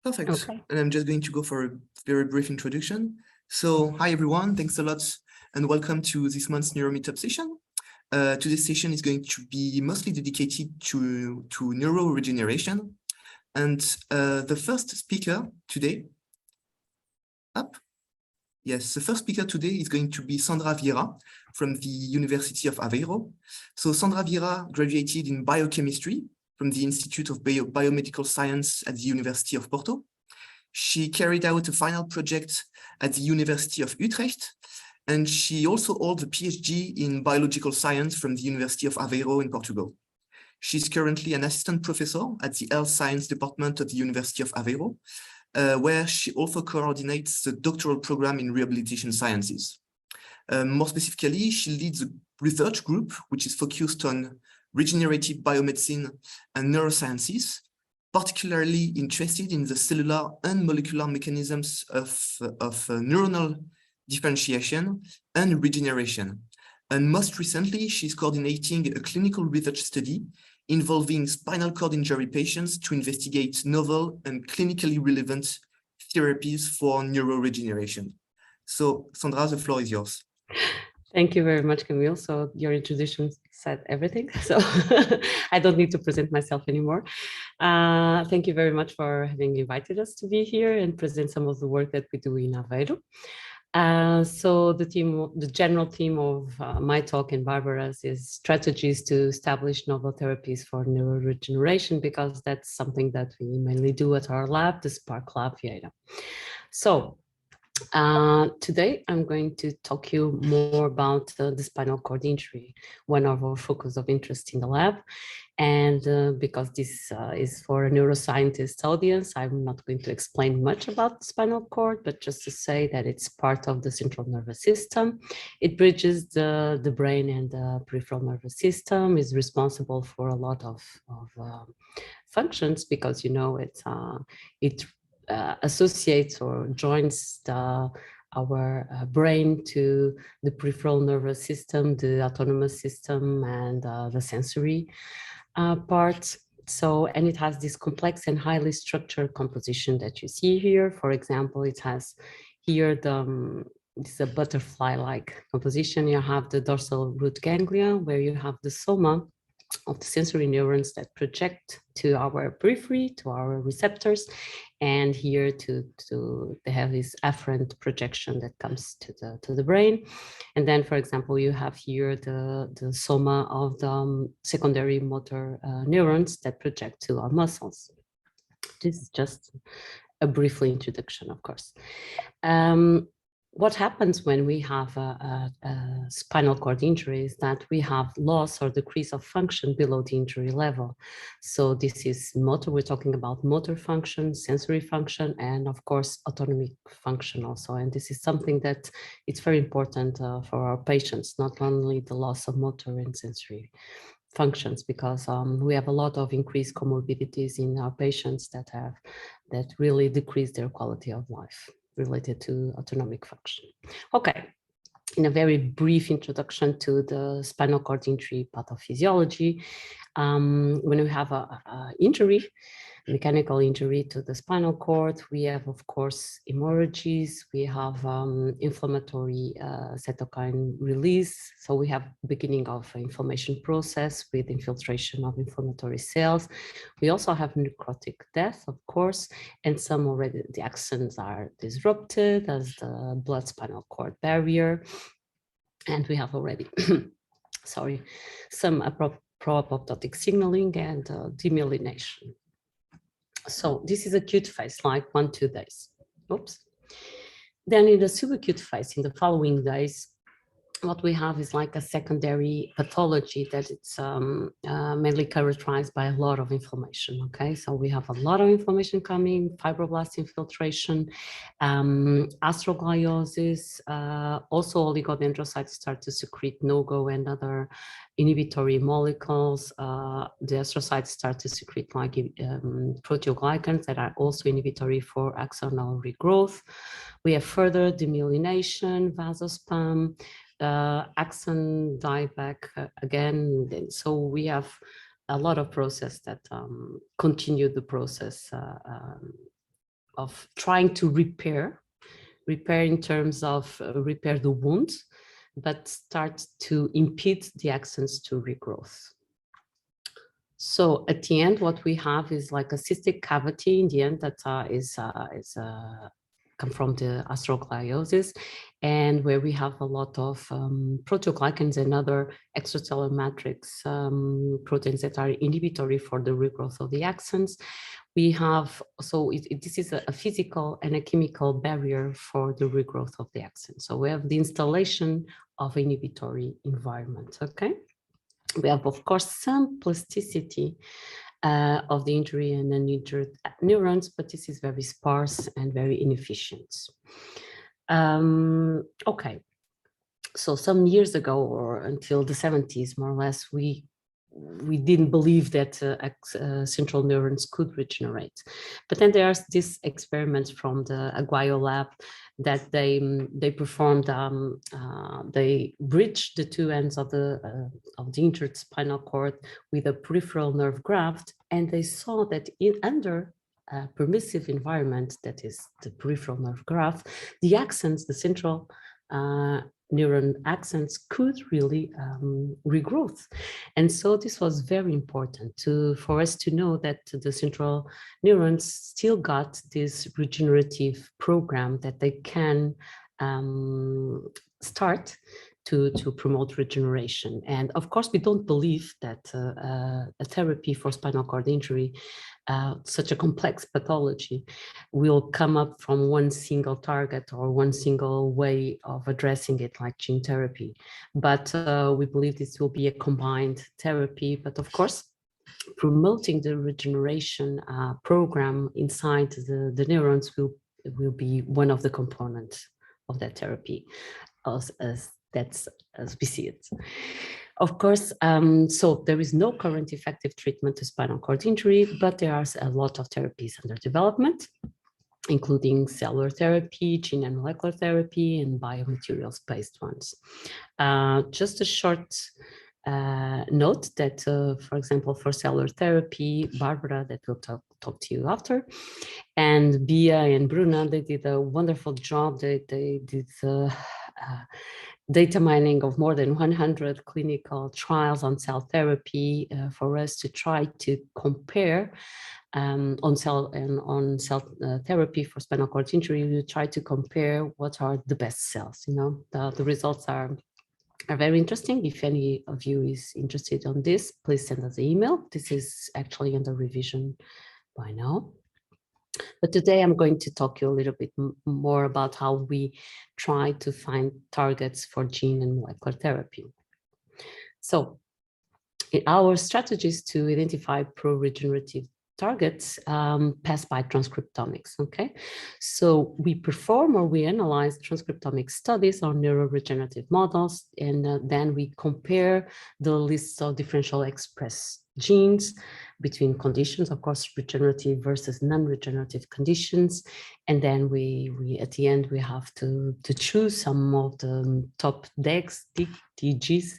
Perfect. Okay. And I'm just going to go for a very brief introduction. So hi, everyone. Thanks a lot and welcome to this month's NeuroMeetup session. Today's session is going to be mostly dedicated to neuroregeneration. And the first speaker today, the first speaker today is going to be Sandra Vieira from the University of Aveiro. So Sandra Vieira graduated in biochemistry from the Institute of Biomedical Sciences at the University of Porto. She carried out a final project at the University of Utrecht, and she also holds a PhD in biological science from the University of Aveiro in Portugal. She's currently an assistant professor at the Health Science Department of the University of Aveiro, where she also coordinates the Doctoral Program in Rehabilitation Sciences. More specifically, she leads a research group which is focused on regenerative biomedicine and neurosciences, particularly interested in the cellular and molecular mechanisms of neuronal differentiation and regeneration. And most recently, she's coordinating a clinical research study involving spinal cord injury patients to investigate novel and clinically relevant therapies for neuroregeneration. So, Sandra, the floor is yours. Thank you very much, Camille. So your introduction said everything, so I don't need to present myself anymore. Thank you very much for having invited us to be here and present some of the work that we do in Aveiro. So the general theme of my talk and Barbara's is strategies to establish novel therapies for neuroregeneration, because that's something that we mainly do at our lab, the Spark Lab Vieira. So today I'm going to talk you more about the spinal cord injury, one of our focus of interest in the lab. And because this is for a neuroscientist audience, I'm not going to explain much about the spinal cord, but just to say that it's part of the central nervous system. It bridges the brain and the peripheral nervous system, is responsible for a lot of functions, because, you know, it associates or joins our brain to the peripheral nervous system, the autonomous system, and the sensory part. So, and it has this complex and highly structured composition that you see here. For example, it has here it's a butterfly-like composition. You have the dorsal root ganglia, where you have the soma of the sensory neurons that project to our periphery, to our receptors, and here they have this afferent projection that comes to the brain. And then, for example, you have here the soma of the secondary motor neurons that project to our muscles. This is just a brief introduction, of course. What happens when we have a spinal cord injury is that we have loss or decrease of function below the injury level. So this is motor, we're talking about motor function, sensory function, and of course, autonomic function also. And this is something that it's very important for our patients, not only the loss of motor and sensory functions, because we have a lot of increased comorbidities in our patients that really decrease their quality of life related to autonomic function. Okay, in a very brief introduction to the spinal cord injury pathophysiology, when we have a injury, mechanical injury to the spinal cord, we have, of course, hemorrhages, we have inflammatory cytokine release. So we have beginning of inflammation process with infiltration of inflammatory cells. We also have necrotic death, of course, and some already the axons are disrupted as the blood spinal cord barrier. And we have already, sorry, some pro-apoptotic signaling and demyelination. So this is acute phase, like 1-2 days. Oops. Then in the subacute phase, in the following days, what we have is like a secondary pathology that it's mainly characterized by a lot of inflammation. Okay, so we have a lot of inflammation coming, fibroblast infiltration, astrogliosis, also oligodendrocytes start to secrete NOGO and other inhibitory molecules. The astrocytes start to secrete like proteoglycans that are also inhibitory for axonal regrowth. We have further demyelination, vasospasm, axon dieback again. So we have a lot of process that continue the process trying to repair in terms of repair the wound, but start to impede the axons to regrowth. So at the end, what we have is like a cystic cavity in the end that come from the astrogliosis, and where we have a lot of proteoglycans and other extracellular matrix proteins that are inhibitory for the regrowth of the axons. We have, so this is a physical and a chemical barrier for the regrowth of the axon. So we have the installation of inhibitory environment, okay? We have, of course, some plasticity of the injury and uninjured neurons, but this is very sparse and very inefficient. Okay, so some years ago, or until the 70s, more or less, we didn't believe that central neurons could regenerate. But then there's this experiment from the Aguayo lab that they performed. They bridged the two ends of the injured spinal cord with a peripheral nerve graft, and they saw that under a permissive environment, that is the peripheral nerve graft, the axons, the central neuron axons, could really regrowth. And so this was very important for us to know that the central neurons still got this regenerative program that they can start to promote regeneration. And of course, we don't believe that a therapy for spinal cord injury, such a complex pathology, will come up from one single target or one single way of addressing it, like gene therapy. But we believe this will be a combined therapy. But of course, promoting the regeneration program inside the neurons will be one of the components of that therapy, as we see it. Of course, so there is no current effective treatment to spinal cord injury, but there are a lot of therapies under development, including cellular therapy, gene and molecular therapy, and biomaterials-based ones. Just a short note that, for example, for cellular therapy, Barbara, that will talk to you after, and Bia and Bruna, they did a wonderful job. They did data mining of more than 100 clinical trials on cell therapy for us to try to compare on cell therapy for spinal cord injury. We try to compare what are the best cells. You know, the results are very interesting. If any of you is interested on this, please send us an email. This is actually under revision by now. But today I'm going to talk to you a little bit more about how we try to find targets for gene and molecular therapy. So our strategies to identify pro-regenerative targets pass by transcriptomics, okay? So we perform or we analyze transcriptomic studies on neuroregenerative models, and then we compare the lists of differential express genes between conditions, of course, regenerative versus non-regenerative conditions. And then we at the end, we have to choose some of the top DGs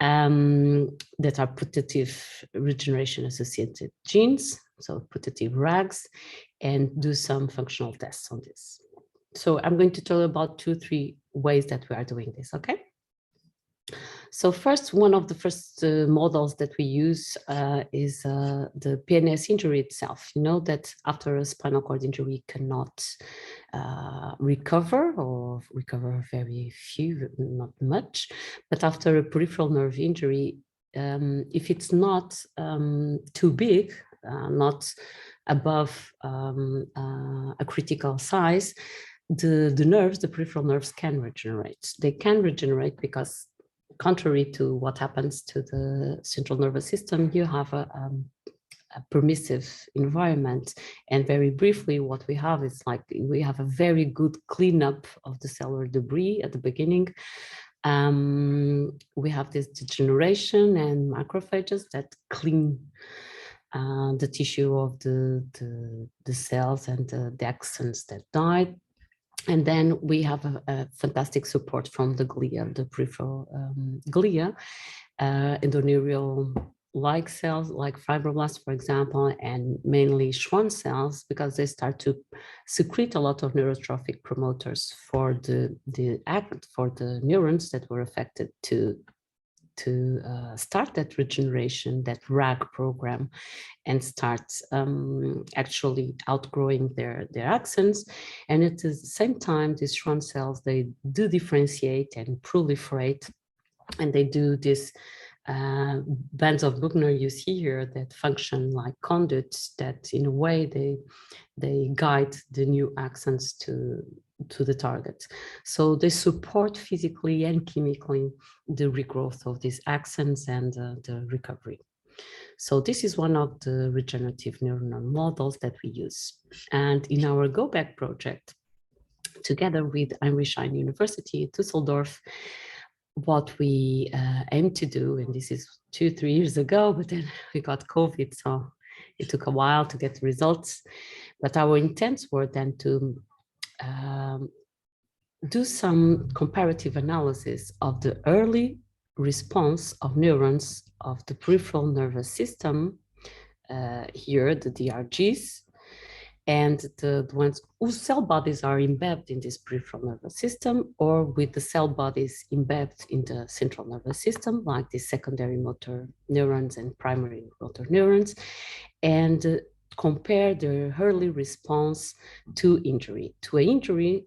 that are putative regeneration associated genes, so putative RAGs, and do some functional tests on this. So I'm going to tell you about 2-3 ways that we are doing this, okay? So first, one of the first models that we use is the PNS injury itself. You know that after a spinal cord injury, we cannot recover, or recover very few, not much. But after a peripheral nerve injury, if it's not too big, not above a critical size, the nerves, the peripheral nerves, can regenerate. They can regenerate because, contrary to what happens to the central nervous system, you have a permissive environment. And very briefly, what we have is like we have a very good cleanup of the cellular debris at the beginning. We have this degeneration and macrophages that clean the tissue of the cells and the axons that died. And then we have a fantastic support from the glia, the peripheral glia, endoneurial like cells like fibroblasts, for example, and mainly Schwann cells, because they start to secrete a lot of neurotrophic promoters for the neurons that were affected to start that regeneration, that RAG program, and start actually outgrowing their axons. And at the same time, these Schwann cells, they do differentiate and proliferate, and they do this bands of Buchner you see here that function like conduits that in a way they guide the new axons to the target. So they support physically and chemically the regrowth of these axons and the recovery. So this is one of the regenerative neuronal models that we use. And in our Go Back project, together with Heinrich University, Düsseldorf, what we aim to do, and this is 2-3 years ago, but then we got COVID, so it took a while to get results. But our intents were then to do some comparative analysis of the early response of neurons of the peripheral nervous system, here the DRGs, and the ones whose cell bodies are embedded in this peripheral nervous system, or with the cell bodies embedded in the central nervous system, like the secondary motor neurons and primary motor neurons, and compare the early response to injury,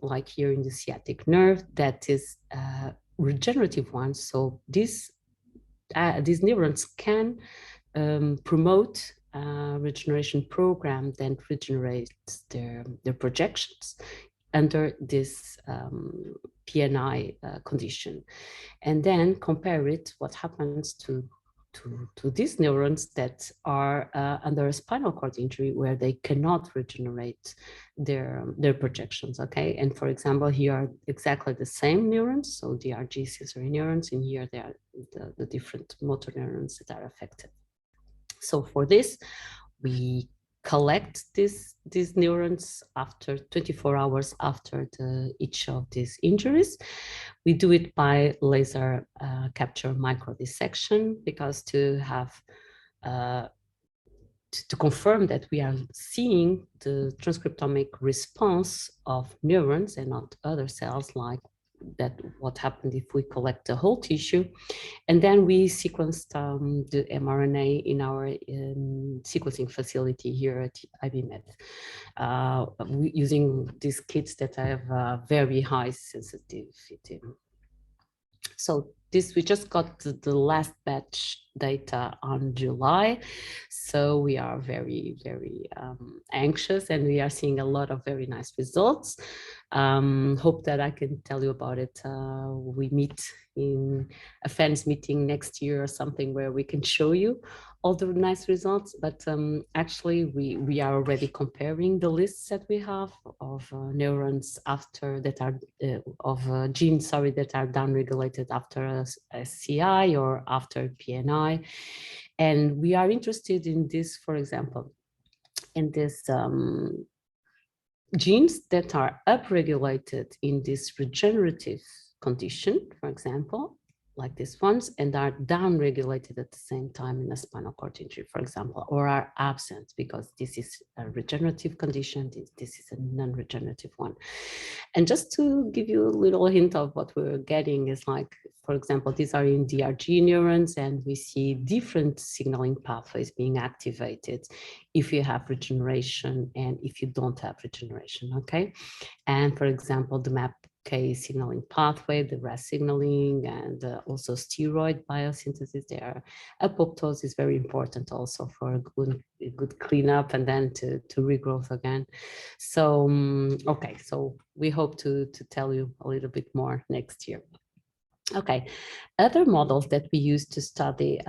like here in the sciatic nerve, that is a regenerative one. So these neurons can promote regeneration program that regenerates their projections under this PNI condition, and then compare it what happens to these neurons that are under a spinal cord injury, where they cannot regenerate their projections. Okay, and for example, here are exactly the same neurons, so DRG sensory neurons, and here they are the different motor neurons that are affected. So for this, we collect these neurons after 24 hours after each of these injuries. We do it by laser capture microdissection, because to have to confirm that we are seeing the transcriptomic response of neurons and not other cells, like that what happened if we collect the whole tissue. And then we sequenced the mRNA in our sequencing facility here at IBMed, using these kits that have very high sensitivity. So we just got the last batch data on July. So we are very, very anxious, and we are seeing a lot of very nice results. Hope that I can tell you about it. We meet in a fans meeting next year or something, where we can show you all the nice results. But actually, we are already comparing the lists that we have of neurons after that are genes, sorry, that are downregulated after a CI or after PNI, and we are interested in this, for example, in this genes that are upregulated in this regenerative condition, for example, like these ones, and are downregulated at the same time in a spinal cord injury, for example, or are absent because this is a regenerative condition, this is a non-regenerative one. And just to give you a little hint of what we're getting is, like, for example, these are in DRG neurons, and we see different signaling pathways being activated if you have regeneration and if you don't have regeneration, okay? And for example, the MAPK signaling pathway, the RAS signaling, and also steroid biosynthesis there. Apoptosis is very important also for a good cleanup and then to regrowth again. So, okay, so we hope to tell you a little bit more next year. Okay, other models that we use to study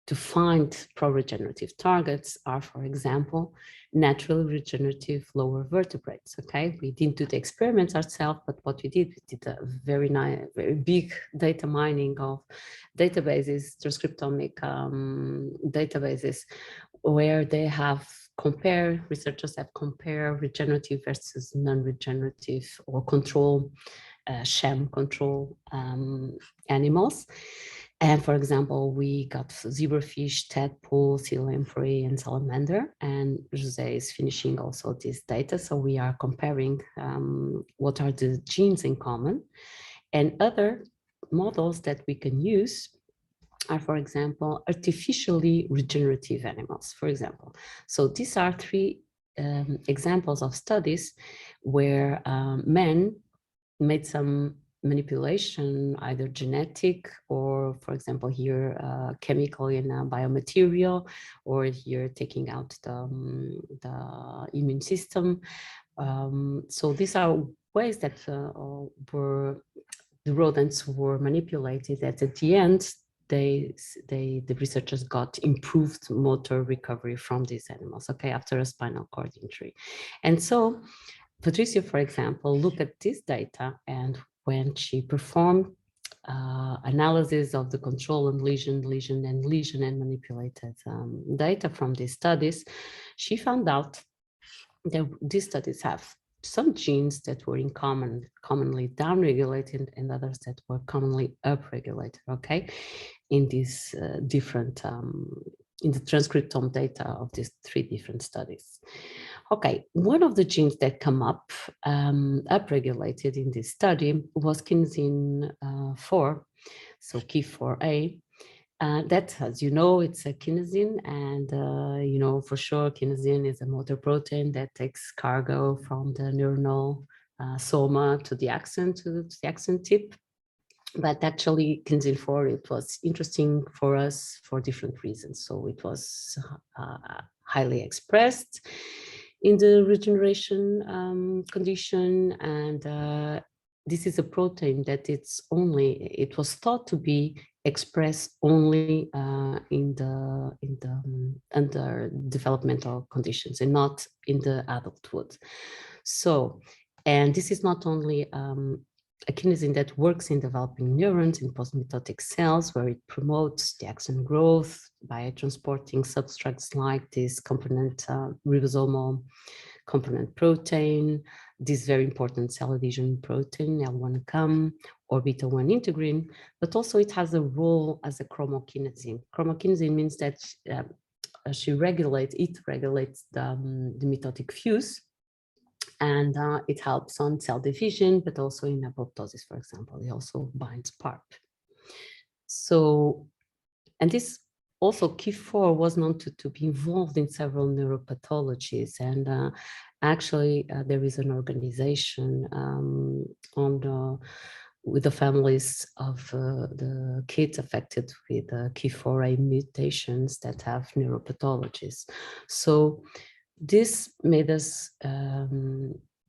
to find pro-regenerative targets are, for example, naturally regenerative lower vertebrates. Okay, we didn't do the experiments ourselves, but what we did a very nice, very big data mining of databases, transcriptomic databases, where they have researchers have compared regenerative versus non-regenerative or control, sham control animals. And for example, we got zebrafish, tadpole, sea lamprey, and salamander. And Jose is finishing also this data. So we are comparing what are the genes in common. And other models that we can use are, for example, artificially regenerative animals, for example. So these are three examples of studies where men made some manipulation, either genetic or, for example, here chemical in a biomaterial, or here taking out the immune system. So these are ways that the rodents were manipulated, that at the end, the researchers got improved motor recovery from these animals, okay, after a spinal cord injury. And so Patricia, for example, looked at this data, and when she performed analysis of the control and lesion and manipulated data from these studies, she found out that these studies have some genes that were commonly downregulated and others that were commonly upregulated, okay, in these different, in the transcriptome data of these three different studies. Okay, one of the genes that come up upregulated in this study was kinesin 4, so Ki4A. That, as you know, it's a kinesin, and you know for sure kinesin is a motor protein that takes cargo from the neuronal soma to the axon, to the axon tip. But actually, kinesin 4, it was interesting for us for different reasons. So it was highly expressed in the regeneration condition, and this is a protein that it was thought to be expressed only under developmental conditions and not in the adulthood. So, and this is not only a kinesin that works in developing neurons in postmitotic cells, where it promotes the axon growth by transporting substrates like this component, ribosomal component protein, this very important cell adhesion protein, L1-CAM, or beta-1 integrin, but also it has a role as a chromokinesin. Chromokinesin means that it regulates the mitotic fuse, and it helps on cell division, but also in apoptosis, for example. It also binds PARP. So, and this also Ki4 was known to be involved in several neuropathologies, and actually there is an organization with the families of the kids affected with Ki4A mutations that have neuropathologies. So this made us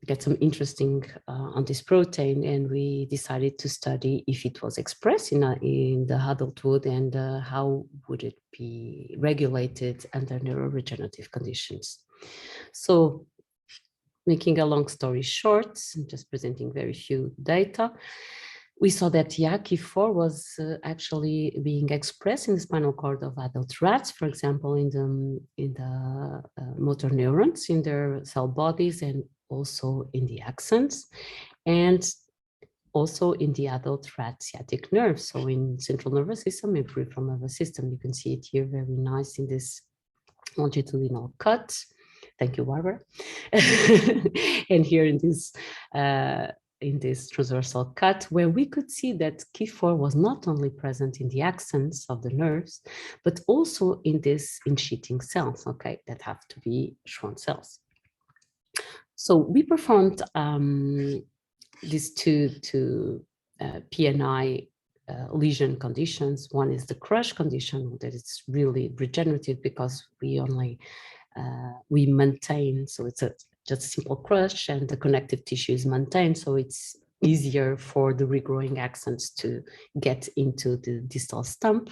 get some interesting on this protein, and we decided to study if it was expressed in the adulthood, and how would it be regulated under neuroregenerative conditions. So, making a long story short, I'm just presenting very few data. We saw that Ki4 was actually being expressed in the spinal cord of adult rats, for example, in the motor neurons in their cell bodies, and also in the axons, and also in the adult rat sciatic nerve. So in central nervous system and peripheral nervous system, you can see it here very nice in this longitudinal cut. Thank you, Barbara. And here in this transversal cut, where we could see that Ki4 was not only present in the axons of the nerves, but also in these in-sheeting cells, okay, that have to be Schwann cells. So we performed these two PNI lesion conditions. One is the crush condition, that is really regenerative because we only we maintain, so it's just a simple crush, and the connective tissue is maintained, so it's easier for the regrowing axons to get into the distal stump,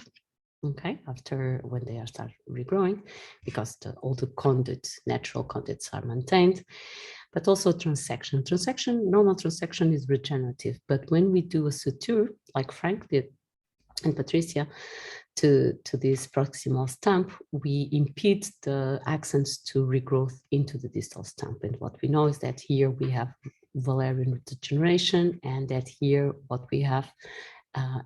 okay, after when they are start regrowing, because all the conduits, natural conduits, are maintained. But also transection. Normal transection is regenerative, but when we do a suture, like Frank did and Patricia, to this proximal stump, we impede the axons to regrowth into the distal stump. And what we know is that here we have Wallerian degeneration, and that here what we have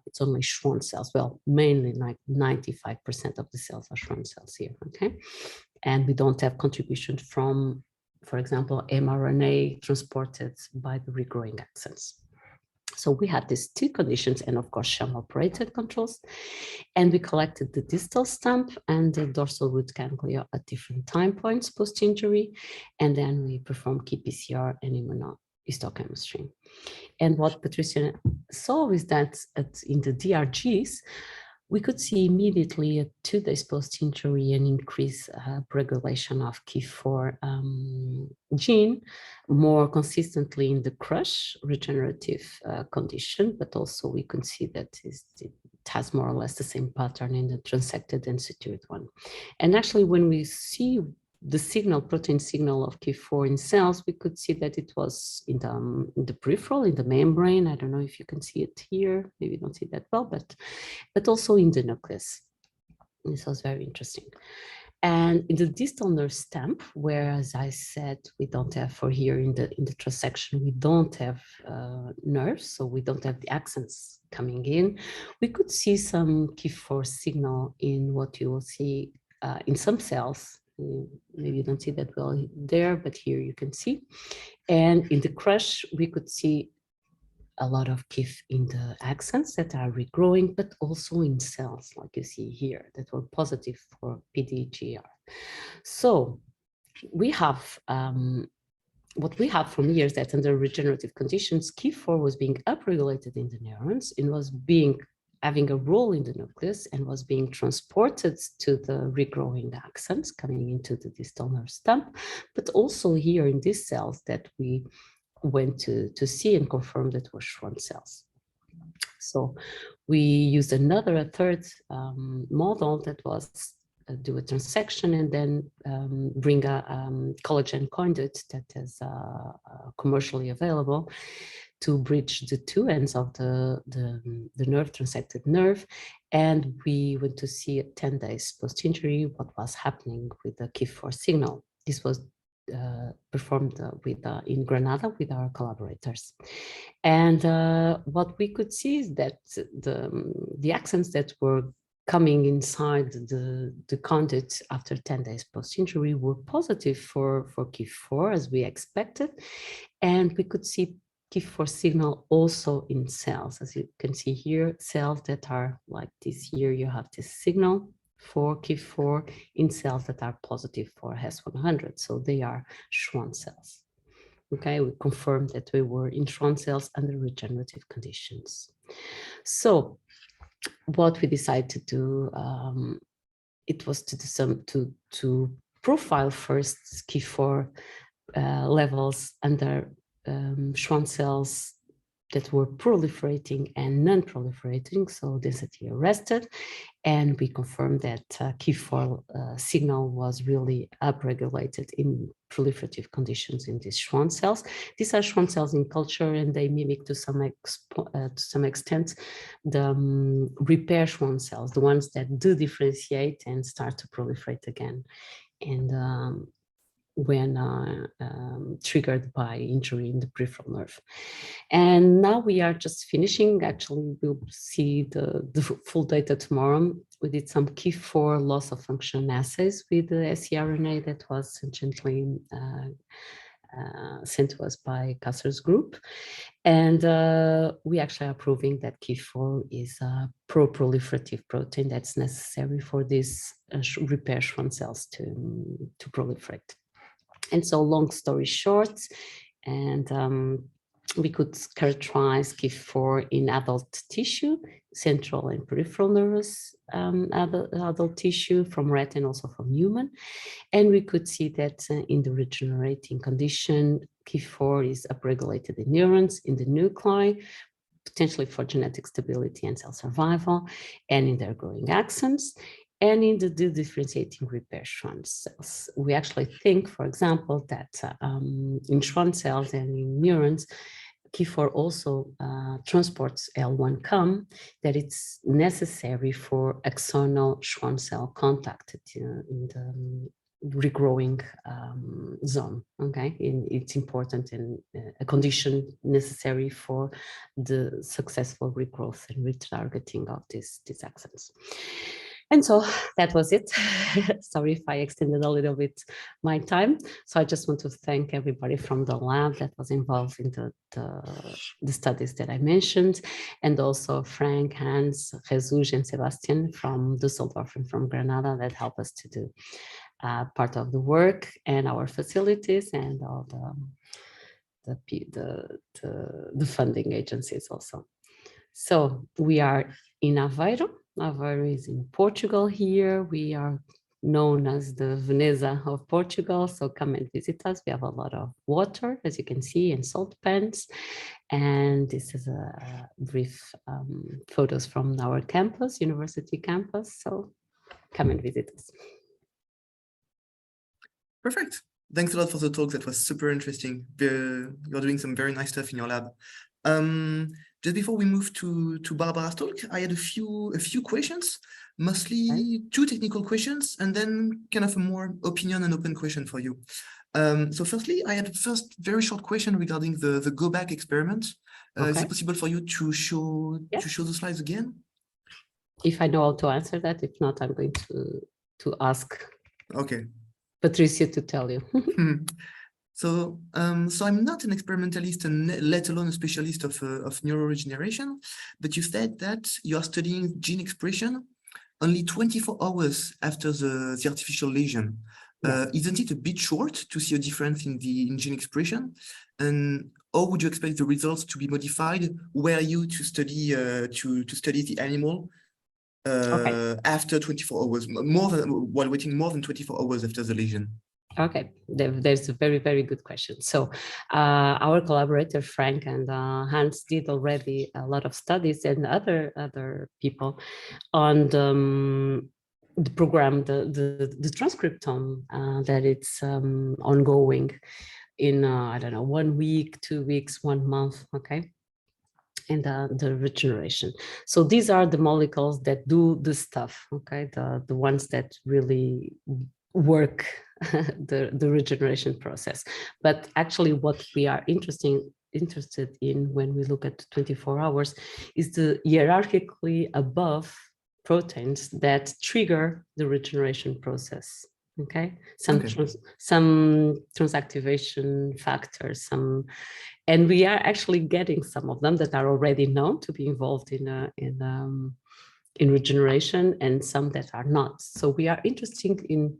it's only Schwann cells. Well, mainly like 95% of the cells are Schwann cells here, okay? And we don't have contribution from, for example, mRNA transported by the regrowing axons. So we had these two conditions and of course sham operated controls. And we collected the distal stump and the dorsal root ganglia at different time points post-injury. And then we performed qPCR and immunohistochemistry. And what Patricia saw is that in the DRGs, we could see immediately at 2 days post-injury an increased regulation of Ki4 gene, more consistently in the crush regenerative condition, but also we can see that it has more or less the same pattern in the transected and sutured one. And actually, when we see the signal, protein signal of Ki4 in cells, we could see that it was in the peripheral, in the membrane. I don't know if you can see it here. Maybe you don't see that well, but also in the nucleus. This was very interesting. And in the distal nerve stump, where, as I said, we don't have, for here in the transection, we don't have nerves, so we don't have the axons coming in. We could see some Ki4 signal in what you will see in some cells. Maybe you don't see that well there, but here you can see. And in the crush, we could see a lot of KIF in the axons that are regrowing, but also in cells, like you see here, that were positive for PDGR. So we have, what we have from here is that under regenerative conditions, Ki4 was being upregulated in the neurons and was having a role in the nucleus and was being transported to the regrowing axons coming into the distal nerve stump, but also here in these cells that we went to see and confirm that were Schwann cells. So we used a third model that was do a transection and then bring a collagen conduit that is commercially available to bridge the two ends of the nerve, transected nerve. And we went to see at 10 days post-injury what was happening with the Ki4 signal. This was performed in Granada with our collaborators. And what we could see is that the axons that were coming inside the conduit after 10 days post-injury were positive for Ki4 as we expected. And we could see Ki4 signal also in cells. As you can see here, cells that are like this here, you have this signal for Ki4 in cells that are positive for HES100. So they are Schwann cells. Okay, we confirmed that we were in Schwann cells under regenerative conditions. So what we decided to do, it was to do to profile first Ki4 levels under Schwann cells that were proliferating and non-proliferating, so density arrested, and we confirmed that Ki4 signal was really upregulated in proliferative conditions in these Schwann cells. These are Schwann cells in culture, and they mimic to some extent the repair Schwann cells, the ones that do differentiate and start to proliferate again. And when triggered by injury in the peripheral nerve. And now we are just finishing. Actually, we'll see the full data tomorrow. We did some Ki4 loss of function assays with the scRNA that was gently sent to us by Kasser's group. And we actually are proving that Ki4 is a pro-proliferative protein that's necessary for these repair Schwann cells to proliferate. And so, long story short, and we could characterize Ki4 in adult tissue, central and peripheral nervous adult tissue from rat and also from human. And we could see that in the regenerating condition, Ki4 is upregulated in neurons, in the nuclei, potentially for genetic stability and cell survival, and in their growing axons. And in the differentiating repair Schwann cells. We actually think, for example, that in Schwann cells and in neurons, Ki4 also transports L1-COM, that it's necessary for axonal Schwann cell contact regrowing zone. Okay, it's important and a condition necessary for the successful regrowth and retargeting of these axons. And so that was it. Sorry if I extended a little bit my time. So I just want to thank everybody from the lab that was involved in the studies that I mentioned, and also Frank, Hans, Jesus, and Sebastian from Düsseldorf and from Granada that helped us to do part of the work and our facilities and all the funding agencies also. So we are in Aveiro. Aveiro is in Portugal here. We are known as the Veneza of Portugal. So come and visit us. We have a lot of water, as you can see, and salt pans. And this is a brief photos from our campus, university campus. So come and visit us. Perfect. Thanks a lot for the talk. That was super interesting. You're doing some very nice stuff in your lab. Just before we move to Barbara's talk, I had a few questions, mostly two technical questions, and then kind of a more opinion and open question for you. So firstly, I had a very short question regarding the go back experiment. Is it possible for you to show the slides again? If I know how to answer that. If not, I'm going to ask Patricia to tell you. So I'm not an experimentalist and let alone a specialist of neuroregeneration, but you said that you are studying gene expression only 24 hours after the artificial lesion. Yes. Isn't it a bit short to see a difference in gene expression? And how would you expect the results to be modified were you to study the animal after 24 hours, while waiting more than 24 hours after the lesion? Okay, there's a very, very good question. So our collaborator, Frank and Hans, did already a lot of studies, and other people on the program, the transcriptome that it's ongoing in, I don't know, 1 week, 2 weeks, 1 month, okay? And the regeneration. So these are the molecules that do the stuff, okay? The ones that really work the regeneration process. But actually what we are interested in when we look at 24 hours is the hierarchically above proteins that trigger the regeneration process. Okay, some transactivation factors, and we are actually getting some of them that are already known to be involved in regeneration, and some that are not. So we are interested in,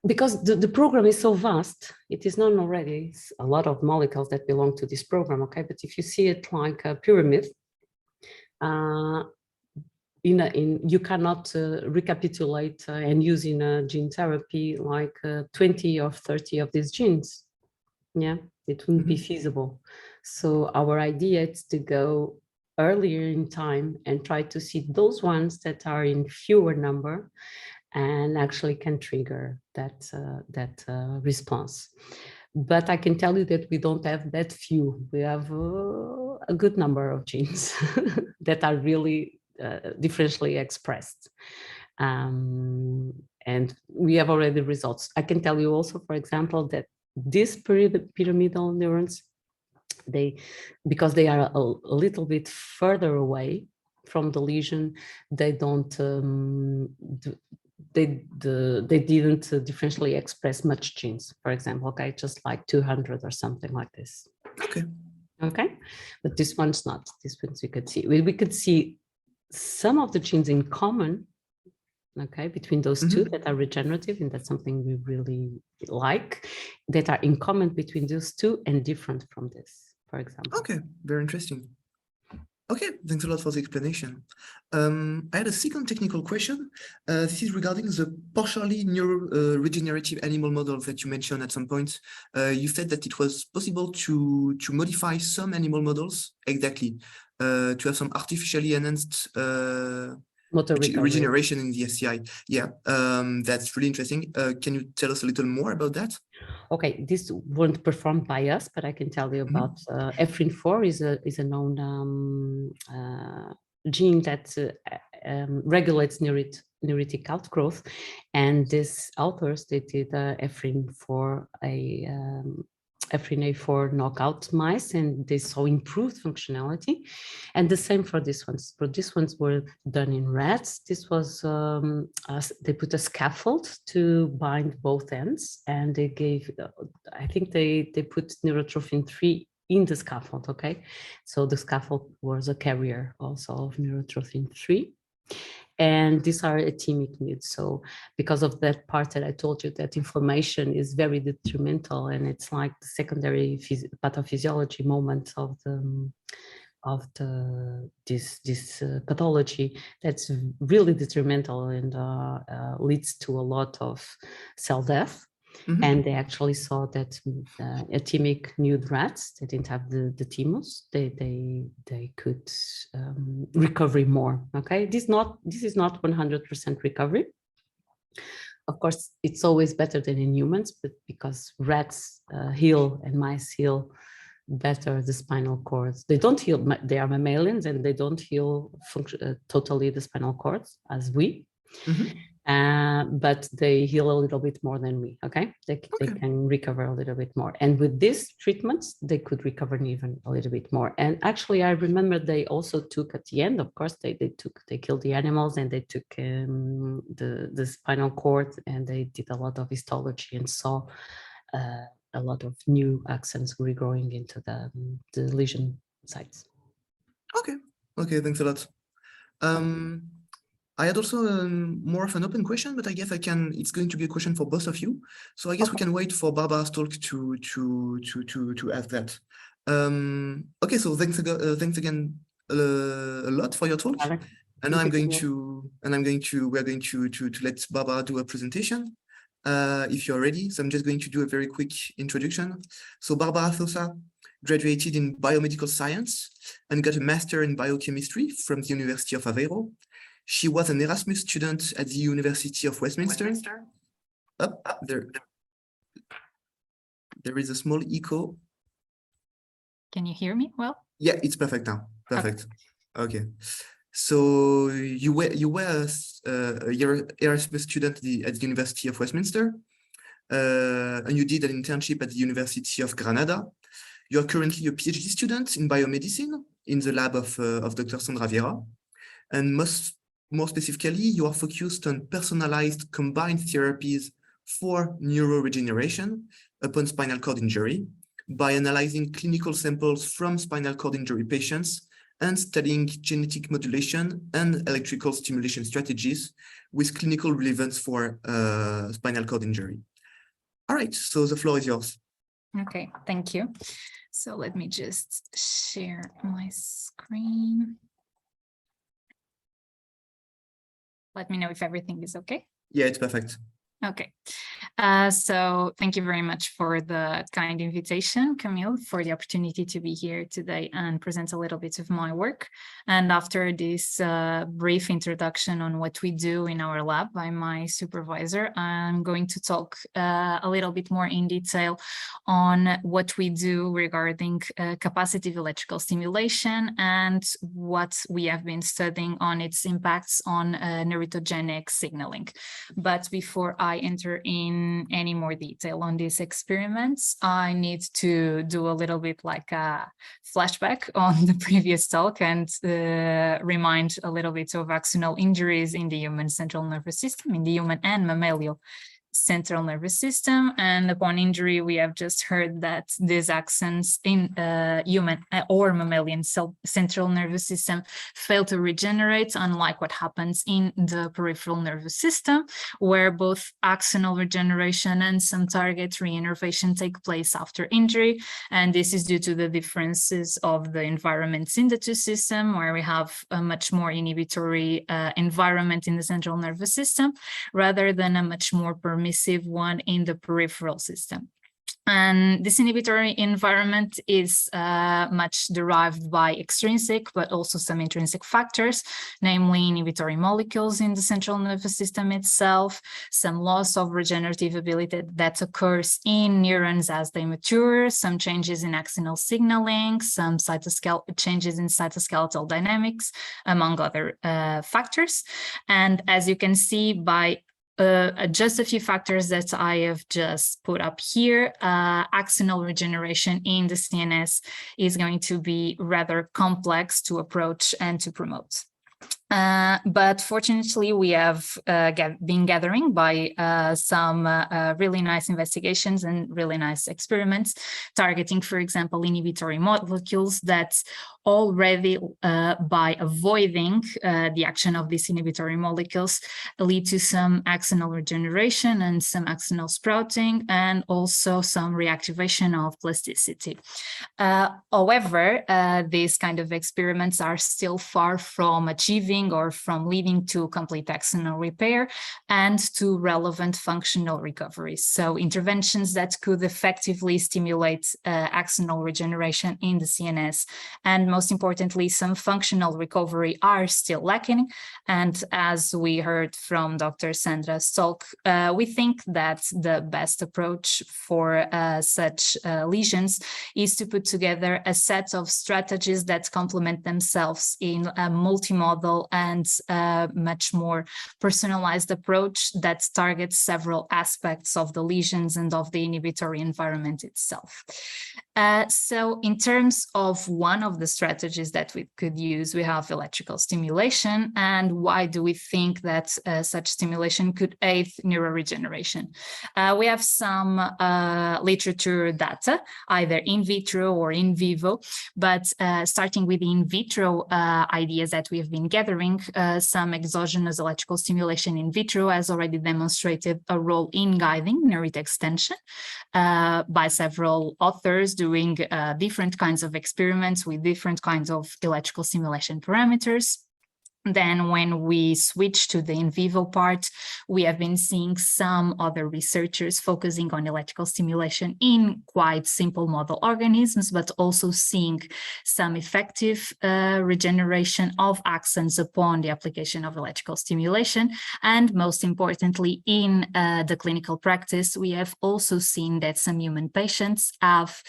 because the program is so vast, it is known already a lot of molecules that belong to this program. Okay, but if you see it like a pyramid, you cannot recapitulate and use in a gene therapy like 20 or 30 of these genes. Yeah, it wouldn't be feasible. So our idea is to go earlier in time and try to see those ones that are in fewer number and actually can trigger that response. But I can tell you that we don't have that few. We have a good number of genes that are really differentially expressed, and we have already results. I can tell you also, for example, that these pyramidal neurons, because they are a little bit further away from the lesion, they don't they didn't differentially express much genes, for example, okay, just like 200 or something like this. Okay, but this one's not. This one's we could see. We could see some of the genes in common, okay, between those two that are regenerative, and that's something we really like, that are in common between those two and different from this, for example. Okay, very interesting. Okay, thanks a lot for the explanation. I had a second technical question. This is regarding the partially neuroregenerative animal models that you mentioned at some point. You said that it was possible to modify some animal models, exactly, to have some artificially enhanced regeneration in the SCI. Yeah, that's really interesting. Can you tell us a little more about that? Okay, this weren't performed by us, but I can tell you about Ephrin-4 is a known gene that regulates neuritic outgrowth. And these authors, they did Ephrin-A4 knockout mice, and they saw improved functionality. And the same for these ones. But these ones were done in rats. This was, they put a scaffold to bind both ends, and they gave, I think they put neurotrophin 3 in the scaffold, okay? So the scaffold was a carrier also of neurotrophin 3. And these are atemic nudes. So because of that part that I told you, that inflammation is very detrimental, and it's like the secondary pathophysiology moment of this pathology that's really detrimental and leads to a lot of cell death. Mm-hmm. And they actually saw that atemic nude rats, they didn't have the thymus, they could recover more. Okay, this is not 100% recovery. Of course, it's always better than in humans, but because rats heal and mice heal better the spinal cords. They don't heal, they are mammalians, and they don't heal totally the spinal cords as we. Mm-hmm. But they heal a little bit more than we, okay? They can recover a little bit more. And with these treatments, they could recover even a little bit more. And actually, I remember they also took at the end, of course, they killed the animals, and they took the spinal cord, and they did a lot of histology and saw a lot of new axons regrowing into the lesion sites. Okay, thanks a lot. I had also more of an open question, but I guess it's going to be a question for both of you. So I guess we can wait for Barbara's talk to ask that. Okay, so thanks again a lot for your talk. And now we're going to let Barbara do a presentation. If you're ready. So I'm just going to do a very quick introduction. So Barbara Sosa graduated in Biomedical Science and got a master in Biochemistry from the University of Aveiro. She was an Erasmus student at the University of Westminster. There is a small echo. Can you hear me well? Yeah, it's perfect now. Perfect. Okay. So you were a Erasmus student at the University of Westminster, and you did an internship at the University of Granada. You are currently a PhD student in biomedicine in the lab of Dr. Sandra Vieira, and more specifically, you are focused on personalized combined therapies for neuroregeneration upon spinal cord injury by analyzing clinical samples from spinal cord injury patients and studying genetic modulation and electrical stimulation strategies with clinical relevance for spinal cord injury. All right, so the floor is yours. Okay, thank you. So let me just share my screen. Let me know if everything is okay. Yeah, it's perfect. Okay, so thank you very much for the kind invitation, Camille, for the opportunity to be here today and present a little bit of my work. And after this brief introduction on what we do in our lab by my supervisor, I'm going to talk a little bit more in detail on what we do regarding capacitive electrical stimulation and what we have been studying on its impacts on neurogenic signaling. But before I enter in any more detail on these experiments, I need to do a little bit like a flashback on the previous talk and remind a little bit of axonal injuries in the human central nervous system, in the human and mammalian central nervous system. And upon injury, we have just heard that these axons in human or mammalian central nervous system fail to regenerate, unlike what happens in the peripheral nervous system, where both axonal regeneration and some target reinnervation take place after injury. And this is due to the differences of the environments in the two systems, where we have a much more inhibitory environment in the central nervous system, rather than a much more permissive one in the peripheral system. And this inhibitory environment is much derived by extrinsic, but also some intrinsic factors, namely inhibitory molecules in the central nervous system itself, some loss of regenerative ability that occurs in neurons as they mature, some changes in axonal signaling, some changes in cytoskeletal dynamics, among other factors. And as you can see by just a few factors that I have just put up here, axonal regeneration in the CNS is going to be rather complex to approach and to promote. But fortunately, we have been gathering by some really nice investigations and really nice experiments targeting, for example, inhibitory molecules that already, by avoiding the action of these inhibitory molecules, lead to some axonal regeneration and some axonal sprouting, and also some reactivation of plasticity. However, these kind of experiments are still far from achieving or from leading to complete axonal repair and to relevant functional recovery. So interventions that could effectively stimulate axonal regeneration in the CNS, and most importantly, some functional recovery, are still lacking. And as we heard from Dr. Sandra's talk, we think that the best approach for such lesions is to put together a set of strategies that complement themselves in a multimodal and much more personalized approach that targets several aspects of the lesions and of the inhibitory environment itself. So in terms of one of the strategies that we could use, we have electrical stimulation. And why do we think that such stimulation could aid neuroregeneration? We have some literature data, either in vitro or in vivo, but starting with the in vitro ideas that we have been gathering, some exogenous electrical stimulation in vitro has already demonstrated a role in guiding neural extension by several authors doing different kinds of experiments with different kinds of electrical stimulation parameters. Then when we switch to the in vivo part, we have been seeing some other researchers focusing on electrical stimulation in quite simple model organisms, but also seeing some effective regeneration of axons upon the application of electrical stimulation. And most importantly, in the clinical practice, we have also seen that some human patients have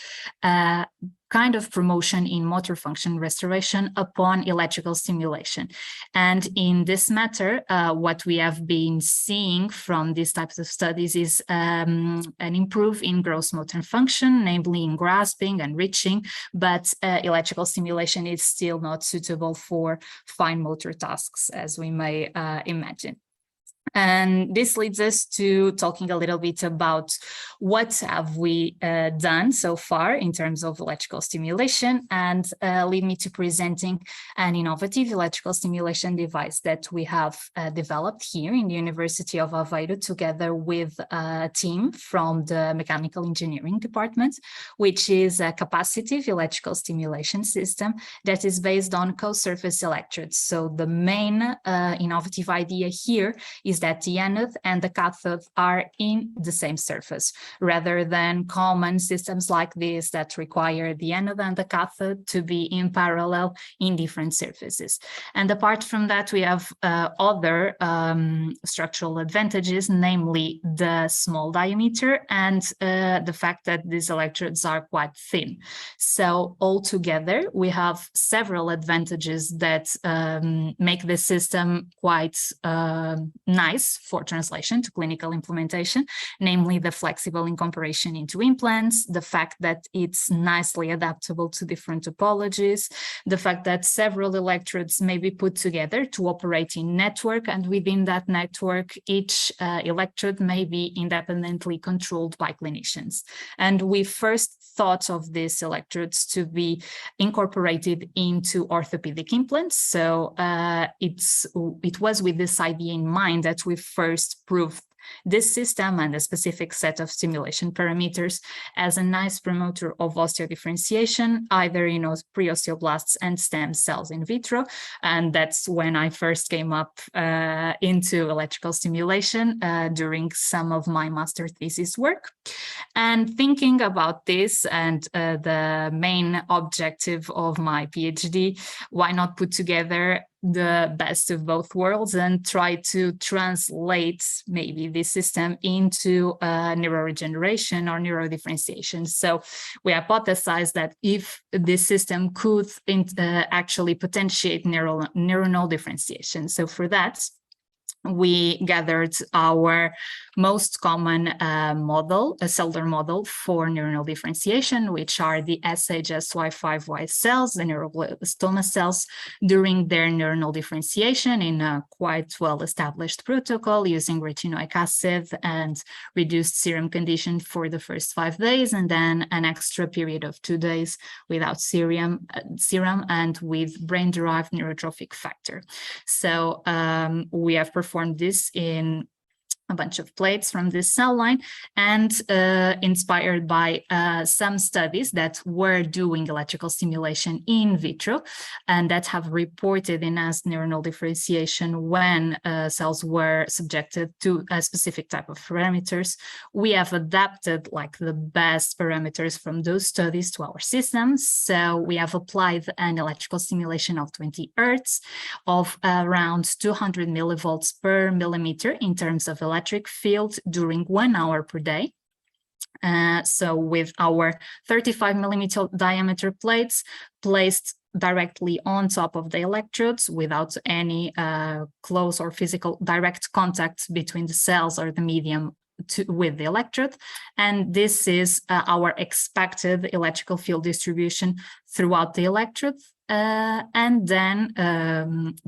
kind of promotion in motor function restoration upon electrical stimulation. And in this matter, what we have been seeing from these types of studies is an improve in gross motor function, namely in grasping and reaching, but electrical stimulation is still not suitable for fine motor tasks, as we may imagine. And this leads us to talking a little bit about what have we done so far in terms of electrical stimulation, and lead me to presenting an innovative electrical stimulation device that we have developed here in the University of Aveiro together with a team from the Mechanical Engineering Department, which is a capacitive electrical stimulation system that is based on co-surface electrodes. So the main innovative idea here is that the anode and the cathode are in the same surface, rather than common systems like this that require the anode and the cathode to be in parallel in different surfaces. And apart from that, we have other structural advantages, namely the small diameter and the fact that these electrodes are quite thin. So altogether, we have several advantages that make the system quite nice for translation to clinical implementation, namely the flexible incorporation into implants, the fact that it's nicely adaptable to different topologies, the fact that several electrodes may be put together to operate in network, and within that network, each electrode may be independently controlled by clinicians. And we first thought of these electrodes to be incorporated into orthopedic implants. So it was with this idea in mind that we first proved this system and a specific set of stimulation parameters as a nice promoter of osteodifferentiation, either in pre-osteoblasts and stem cells in vitro. And that's when I first came up into electrical stimulation during some of my master thesis work. And thinking about this and the main objective of my PhD, why not put together the best of both worlds and try to translate maybe this system into neuroregeneration or neurodifferentiation. So we hypothesized that if this system could actually potentiate neuronal differentiation. So for that, we gathered our most common model, a cellular model for neuronal differentiation, which are the SHSY5Y cells, the neuroblastoma cells, during their neuronal differentiation in a quite well-established protocol using retinoic acid and reduced serum condition for the first 5 days, and then an extra period of 2 days without serum and with brain-derived neurotrophic factor. So we have performed this in a bunch of plates from this cell line, and inspired by some studies that were doing electrical stimulation in vitro and that have reported enhanced neuronal differentiation when cells were subjected to a specific type of parameters. We have adapted like the best parameters from those studies to our systems. So we have applied an electrical stimulation of 20 Hertz of around 200 millivolts per millimeter in terms of electric field during 1 hour per day. So with our 35 millimeter diameter plates placed directly on top of the electrodes without any close or physical direct contact between the cells or the medium with the electrode. And this is our expected electrical field distribution throughout the electrode. And then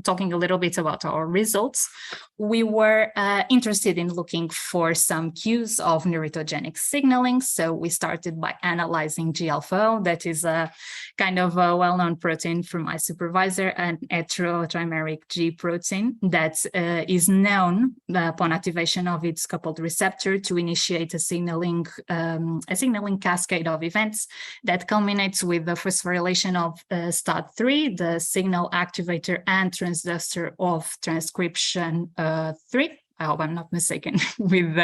talking a little bit about our results, we were interested in looking for some cues of neurotogenic signaling. So we started by analyzing G-alpha, that is a kind of a well-known protein from my supervisor, an heterotrimeric G protein that is known upon activation of its coupled receptor to initiate a signaling cascade of events that culminates with the phosphorylation of STAT3, the signal activator and transducer of transcription 3. I hope I'm not mistaken with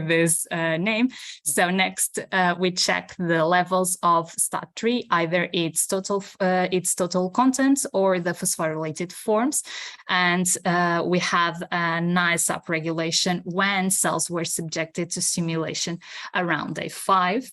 this name. So next, we check the levels of STAT3, either its total content or the phosphorylated forms, and we have a nice upregulation when cells were subjected to stimulation around day 5.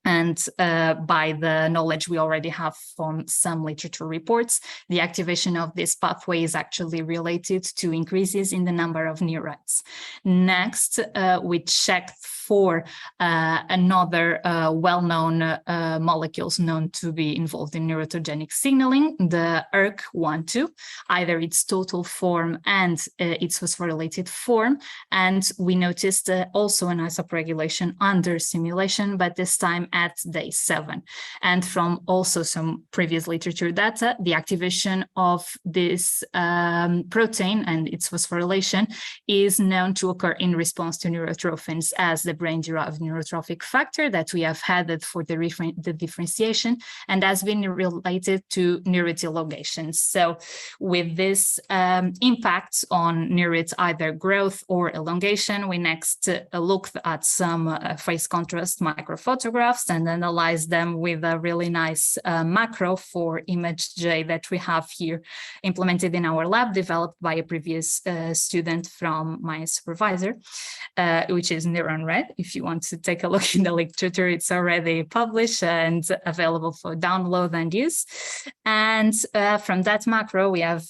And by the knowledge we already have from some literature reports, the activation of this pathway is actually related to increases in the number of neurites. Next, we checked for another well-known molecules known to be involved in neurotogenic signaling, the ERK1/2, either its total form and its phosphorylated form. And we noticed also a nice upregulation under stimulation, but this time at day 7. And from also some previous literature data, the activation of this protein and its phosphorylation is known to occur in response to neurotrophins as the brain-derived neurotrophic factor that we have added for the differentiation, and has been related to neurite elongation. So with this impact on neurite either growth or elongation, we next looked at some phase contrast microphotographs and analyzed them with a really nice macro for image J that we have here implemented in our lab, developed by a previous student from my supervisor, which is NeuronRed. If you want to take a look in the literature, it's already published and available for download and use. And from that macro, we have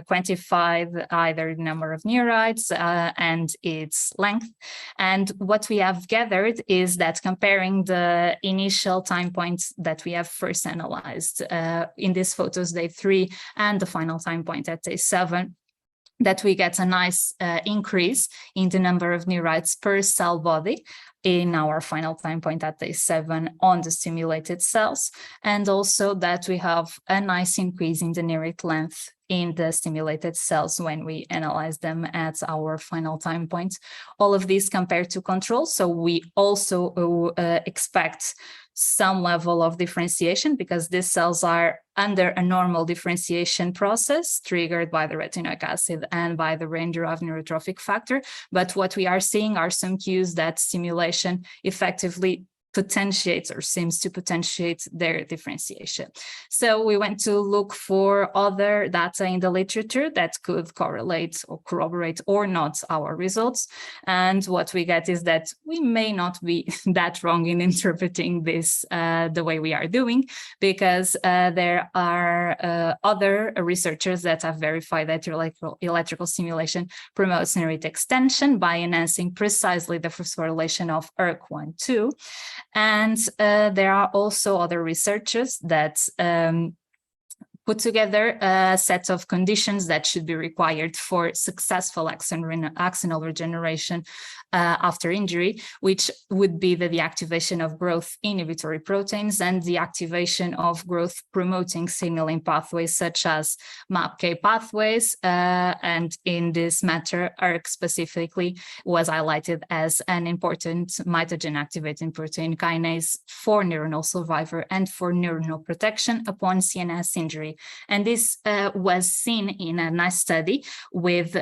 quantified either the number of neurites and its length. And what we have gathered is that comparing the initial time points that we have first analyzed in these photos, day 3, and the final time point at day 7, that we get a nice increase in the number of neurites per cell body in our final time point at day 7 on the stimulated cells, and also that we have a nice increase in the neurite length in the stimulated cells when we analyze them at our final time points. All of these compared to control. So we also expect some level of differentiation because these cells are under a normal differentiation process triggered by the retinoic acid and by the brain-derived neurotrophic factor. But what we are seeing are some cues that stimulation effectively potentiates or seems to potentiate their differentiation. So we went to look for other data in the literature that could correlate or corroborate or not our results. And what we get is that we may not be that wrong in interpreting this the way we are doing, because there are other researchers that have verified that electrical stimulation promotes neural extension by enhancing precisely the phosphorylation of ERK1/2. And there are also other researchers that put together a set of conditions that should be required for successful axonal regeneration after injury, which would be the deactivation of growth inhibitory proteins and the activation of growth promoting signaling pathways such as MAPK pathways. And in this matter, ERK specifically was highlighted as an important mitogen activating protein kinase for neuronal survival and for neuronal protection upon CNS injury. And this was seen in a nice study with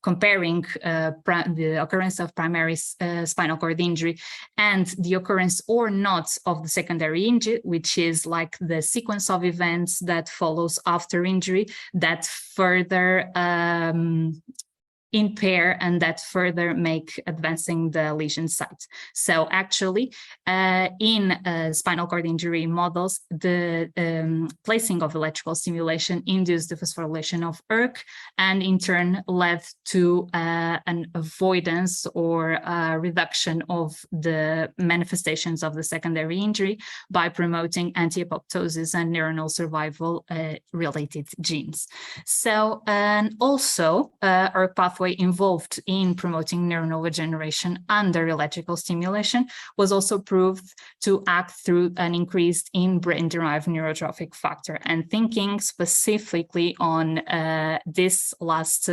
comparing the occurrence of primary spinal cord injury and the occurrence or not of the secondary injury, which is like the sequence of events that follows after injury that further impair and that further make advancing the lesion site. So actually, in spinal cord injury models, the placing of electrical stimulation induced the phosphorylation of ERK and in turn led to an avoidance or reduction of the manifestations of the secondary injury by promoting anti-apoptosis and neuronal survival related genes. So, and also ERK pathway involved in promoting neuronal regeneration under electrical stimulation was also proved to act through an increase in brain-derived neurotrophic factor. And thinking specifically on this last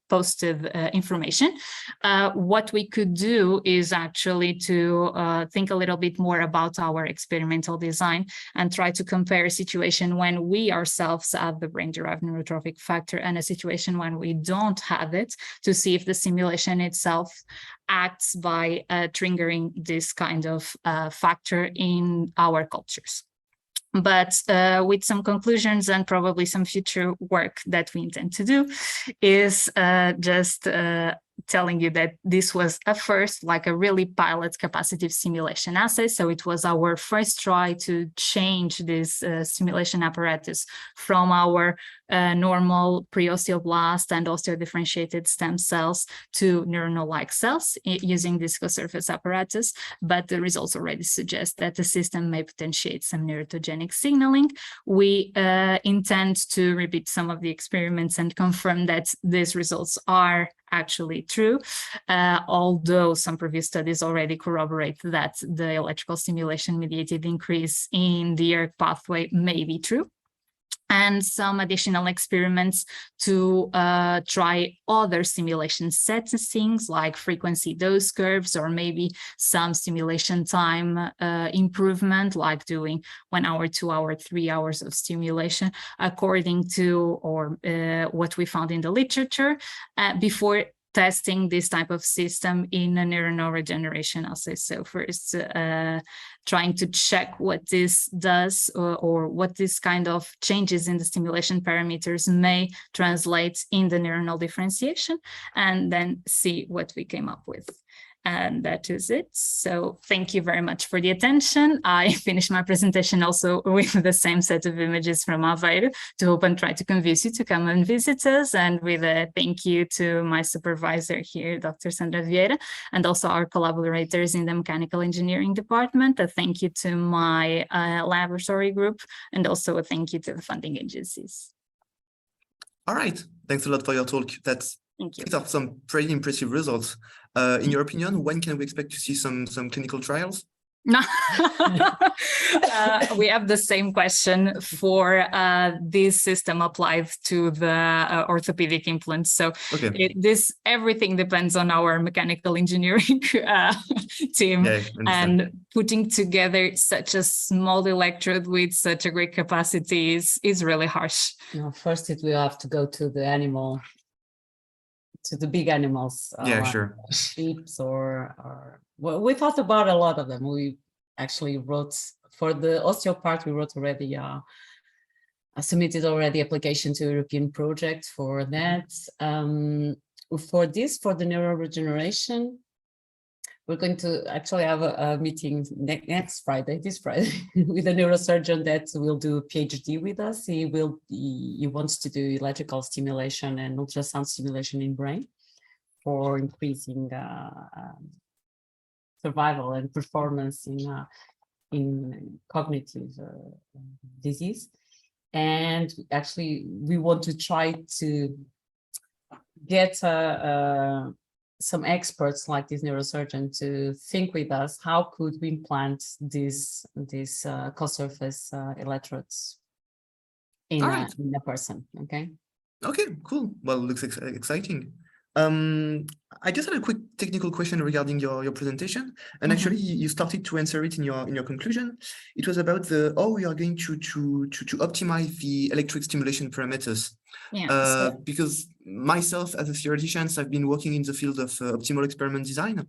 posted information, what we could do is actually to think a little bit more about our experimental design and try to compare a situation when we ourselves have the brain-derived neurotrophic factor and a situation when we don't have it, to see if the simulation itself acts by triggering this kind of factor in our cultures. But with some conclusions and probably some future work that we intend to do is just telling you that this was a first, like a really pilot capacitive simulation assay. So it was our first try to change this simulation apparatus from our normal pre-osteoblast and osteodifferentiated stem cells to neuronal-like cells using this co-surface apparatus. But the results already suggest that the system may potentiate some neurotogenic signaling. We intend to repeat some of the experiments and confirm that these results are actually true, although some previous studies already corroborate that the electrical stimulation mediated increase in the ERK pathway may be true. And some additional experiments to try other stimulation settings like frequency dose curves, or maybe some stimulation time improvement, like doing 1 hour, 2 hour, 3 hours of stimulation, according to what we found in the literature before testing this type of system in a neuronal regeneration assay. So first, trying to check what this does or what this kind of changes in the stimulation parameters may translate in the neuronal differentiation, and then see what we came up with. And that is it. So thank you very much for the attention. I finished my presentation also with the same set of images from Aveiro to hope and try to convince you to come and visit us. And with a thank you to my supervisor here, Dr. Sandra Vieira, and also our collaborators in the mechanical engineering department. A thank you to my laboratory group, and also a thank you to the funding agencies. All right. Thanks a lot for your talk. Thank you. These are some pretty impressive results. In your opinion, when can we expect to see some clinical trials? No. We have the same question for this system applied to the orthopedic implants. So Okay. everything depends on our mechanical engineering team, Yeah, I understand. and putting together such a small electrode with such a great capacity is really harsh. No, first it will have to go to the animal, to the big animals, Yeah, like sure. sheep or well, we thought about a lot of them. We actually wrote for the osteo part, we wrote already submitted already application to European project for that. For the neuroregeneration, we're going to actually have a meeting this Friday, with a neurosurgeon that will do a PhD with us. He wants to do electrical stimulation and ultrasound stimulation in brain for increasing survival and performance in cognitive disease. And actually, we want to try to get some experts like this neurosurgeon to think with us, how could we implant these co-surface electrodes in a person, okay? Okay, cool. Well, looks exciting. I just had a quick technical question regarding your presentation, and actually you started to answer it in your conclusion. It was about how we are going to optimize the electric stimulation parameters. Yeah. Because myself, as a theoretician, I've been working in the field of optimal experiment design.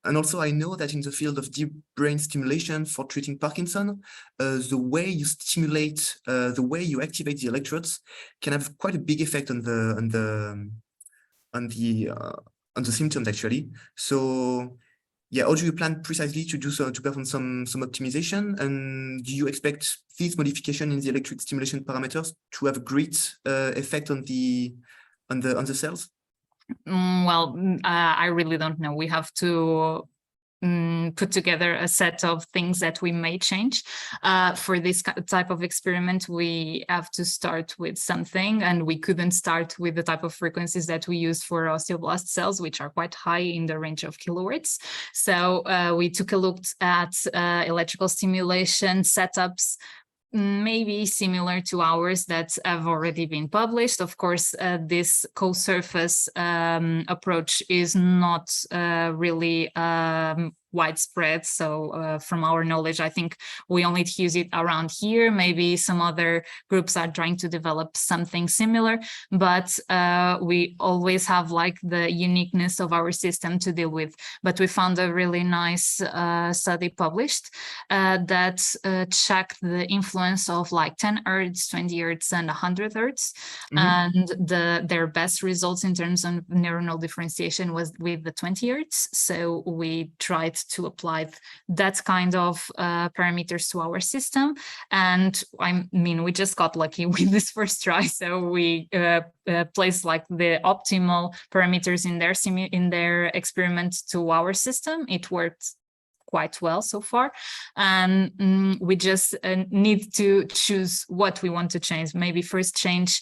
And also I know that in the field of deep brain stimulation for treating Parkinson, the way you stimulate, the way you activate the electrodes can have quite a big effect on the symptoms actually. So yeah, how do you plan precisely to do so, to perform some optimization? And do you expect this modification in the electric stimulation parameters to have a great effect on the cells? Well, I really don't know. We have to put together a set of things that we may change. For this type of experiment, we have to start with something, and we couldn't start with the type of frequencies that we use for osteoblast cells, which are quite high in the range of kilohertz. So we took a look at electrical stimulation setups, maybe similar to ours that have already been published. Of course, this co-surface approach is not really widespread. So from our knowledge, I think we only use it around here. Maybe some other groups are trying to develop something similar, but we always have like the uniqueness of our system to deal with. But we found a really nice study published that checked the influence of like 10 Hertz, 20 Hertz, and 100 Hertz. And their best results in terms of neuronal differentiation was with the 20 Hertz. So we tried to apply that kind of parameters to our system. And I mean, we just got lucky with this first try. So we placed like the optimal parameters in their experiment to our system. It worked quite well so far, and we just need to choose what we want to change. Maybe first change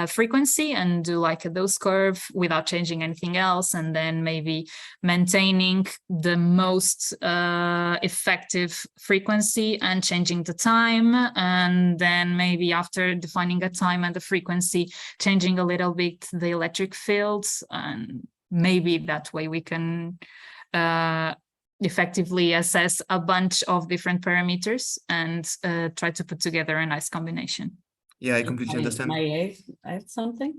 frequency and do like a dose curve without changing anything else, and then maybe maintaining the most effective frequency and changing the time, and then maybe after defining a time and the frequency, changing a little bit the electric fields, and maybe that way we can effectively assess a bunch of different parameters and try to put together a nice combination. Yeah, I completely understand. May I add something?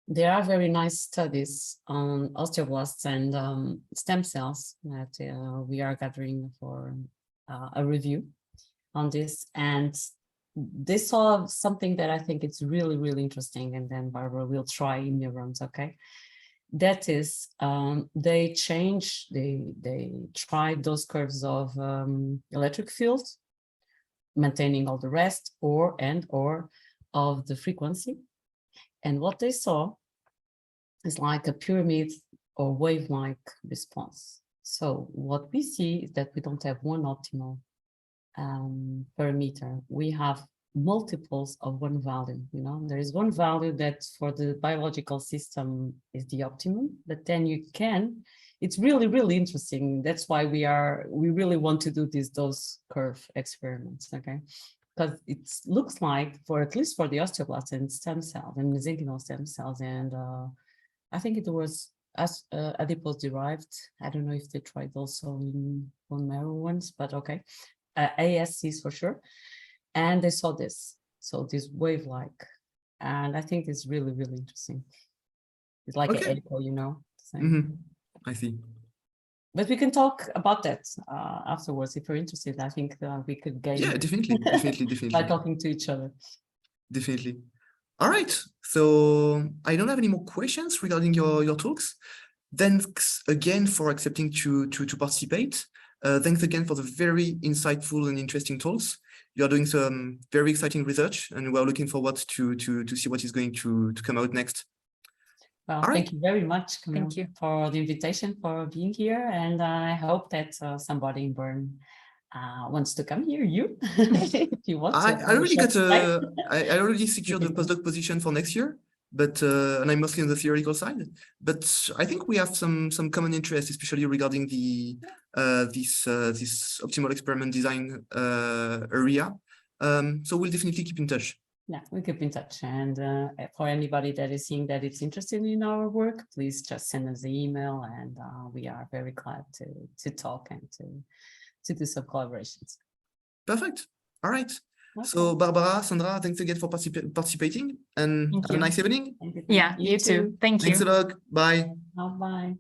There are very nice studies on osteoblasts and stem cells that we are gathering for a review on this. And they saw something that I think it's really, really interesting. And then Barbara will try in neurons, okay? That is, they tried those curves of electric fields, maintaining all the rest, or of the frequency. And what they saw is like a pyramid or wave-like response. So what we see is that we don't have one optimal parameter. We have multiples of one value. There is one value that for the biological system is the optimum, but then it's really, really interesting. That's why we really want to do these dose curve experiments, okay? Because it looks like, for at least for the osteoblasts and stem cells and mesenchymal stem cells, and I think it was adipose derived. I don't know if they tried also in bone marrow ones, but okay. ASCs for sure. And they saw this, so this wave-like, and I think it's really, really interesting. It's like an echo, you know. I see. But we can talk about that afterwards if you're interested. I think we could gain. Yeah, definitely. By talking to each other. Definitely. All right. So I don't have any more questions regarding your talks. Thanks again for accepting to participate. Thanks again for the very insightful and interesting talks. You are doing some very exciting research, and we're looking forward to see what is going to come out next. Well, thank you very much, Camille, Thank you for the invitation, for being here, and I hope that somebody in Bern wants to come here. You, if you want. I already secured the postdoc position for next year, but and I'm mostly on the theoretical side. But I think we have some common interests, especially regarding the this optimal experiment design area. So we'll definitely keep in touch. Yeah, we keep in touch. And for anybody that is seeing that it's interested in our work, please just send us an email, and we are very glad to talk and to do some collaborations. Perfect. All right. Okay. So Barbara, Sandra, thanks again for participating, and have a nice evening. Yeah, you too. Thank you. Thanks a lot. Bye. Bye.